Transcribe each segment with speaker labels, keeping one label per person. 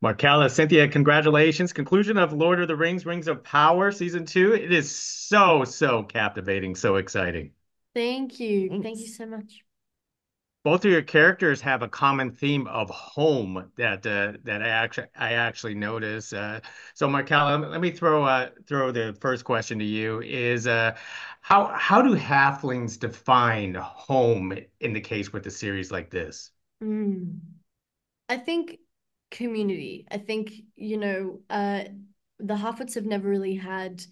Speaker 1: Markella, Cynthia, congratulations. Conclusion of Lord of the Rings, Rings of Power, season two. It is so captivating, so exciting.
Speaker 2: Thank you. Thank you
Speaker 3: Thanks.
Speaker 2: so much.
Speaker 1: Both of your characters have a common theme of home that I actually notice. So Markella, let me throw the first question to you is how do halflings define home in the case with a series like this?
Speaker 2: Mm. I think community. I think, the Harfoots have never really had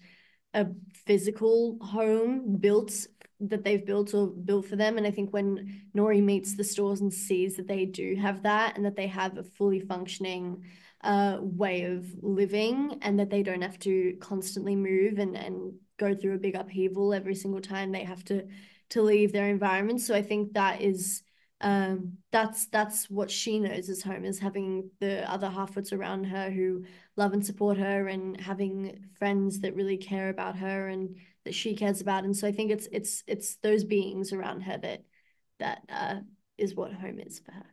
Speaker 2: a physical home built that they've built or built for them. And I think when Nori meets the stores and sees that they do have that and that they have a fully functioning way of living and that they don't have to constantly move and go through a big upheaval every single time they have to leave their environment. So I think that is that's what she knows as home, is having the other Harfoots around her who love and support her and having friends that really care about her and that she cares about. And so I think it's those beings around her that is what home is for her.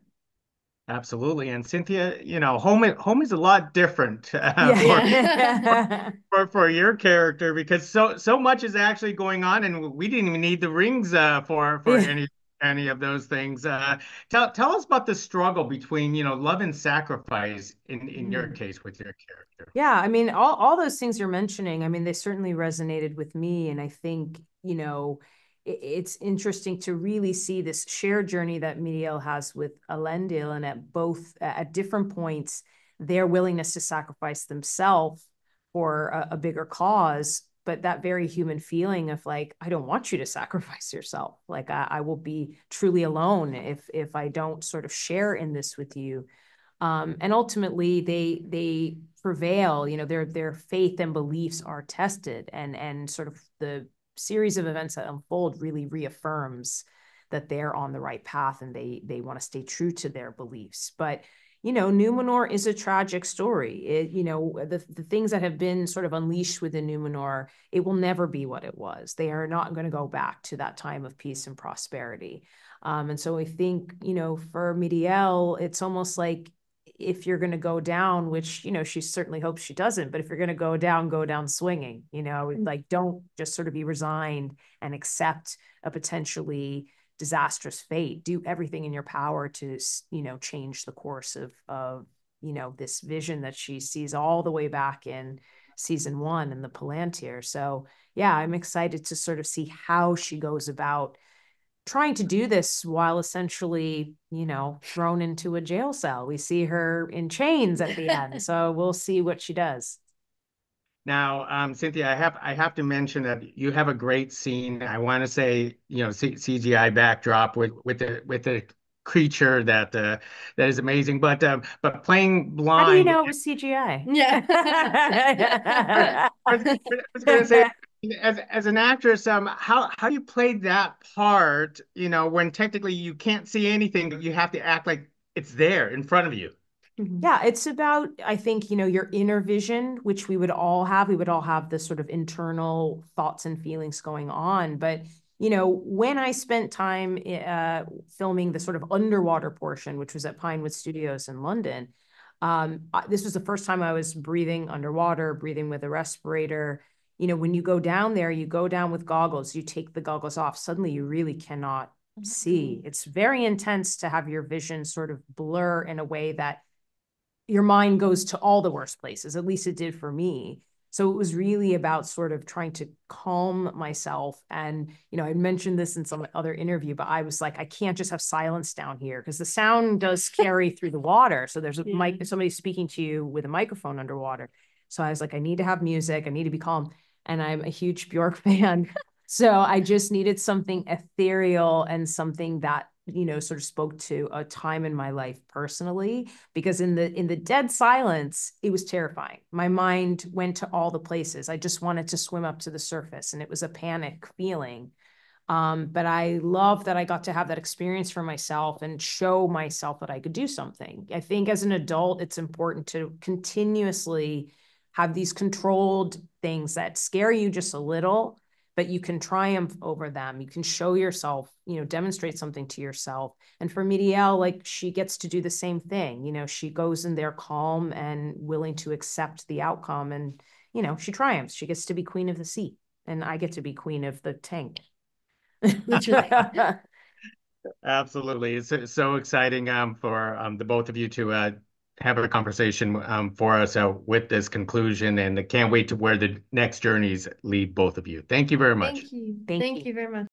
Speaker 1: Absolutely. And Cynthia, home is a lot different for
Speaker 3: Yeah.
Speaker 1: for your character because so much is actually going on, and we didn't even need the rings for
Speaker 3: Yeah.
Speaker 1: any of those things. Tell us about the struggle between love and sacrifice in your
Speaker 3: Mm.
Speaker 1: case with your character.
Speaker 3: Yeah, I mean, all those things you're mentioning, I mean, they certainly resonated with me. And I think, it's interesting to really see this shared journey that Miriel has with Elendil, and at different points, their willingness to sacrifice themselves for a bigger cause. But that very human feeling of like, I don't want you to sacrifice yourself. Like I will be truly alone if I don't sort of share in this with you. And ultimately they prevail. Their faith and beliefs are tested, and sort of the series of events that unfold really reaffirms that they're on the right path, and they want to stay true to their beliefs. But Numenor is a tragic story. The things that have been sort of unleashed within Numenor, it will never be what it was. They are not going to go back to that time of peace and prosperity. And so I think, for Midiel, it's almost like, if you're going to go down, which, she certainly hopes she doesn't, but if you're going to go down swinging, like don't just sort of be resigned and accept a potentially disastrous fate. Do everything in your power to, change the course of this vision that she sees all the way back in season one in the Palantir. So yeah, I'm excited to sort of see how she goes about trying to do this while essentially, thrown into a jail cell. We see her in chains at the end. So we'll see what she does.
Speaker 1: Now, Cynthia, I have to mention that you have a great scene. I want to say, CGI backdrop with the creature that is amazing. But playing
Speaker 3: How do you
Speaker 1: blind,
Speaker 3: know it was CGI?
Speaker 1: I was going to say, as an actress, how you played that part, when technically you can't see anything, but you have to act like it's there in front of you.
Speaker 3: Yeah, it's about, I think, your inner vision, which we would all have. We would all have this sort of internal thoughts and feelings going on. But, when I spent time filming the sort of underwater portion, which was at Pinewood Studios in London, this was the first time I was breathing underwater, breathing with a respirator. When you go down there, you go down with goggles, you take the goggles off, suddenly you really cannot see. It's very intense to have your vision sort of blur in a way that your mind goes to all the worst places. At least it did for me. So it was really about sort of trying to calm myself. And, I mentioned this in some other interview, but I was like, I can't just have silence down here because the sound does carry through the water. So there's a mic, somebody speaking to you with a microphone underwater. So I was like, I need to have music. I need to be calm. And I'm a huge Bjork fan. So I just needed something ethereal and something that, sort of spoke to a time in my life personally, because in the dead silence, it was terrifying. My mind went to all the places. I just wanted to swim up to the surface, and it was a panic feeling. But I love that I got to have that experience for myself and show myself that I could do something. I think as an adult, it's important to continuously have these controlled things that scare you just a little, but you can triumph over them. You can show yourself, demonstrate something to yourself. And for Miriel, like, she gets to do the same thing. She goes in there calm and willing to accept the outcome. And, she triumphs. She gets to be queen of the sea. And I get to be queen of the tank.
Speaker 2: Literally.
Speaker 1: Absolutely. It's so exciting for the both of you to have a conversation for us with this conclusion, and I can't wait to where the next journeys lead both of you. Thank you very much.
Speaker 2: Thank you.
Speaker 3: Thank
Speaker 2: Thank
Speaker 3: you.
Speaker 2: you very much.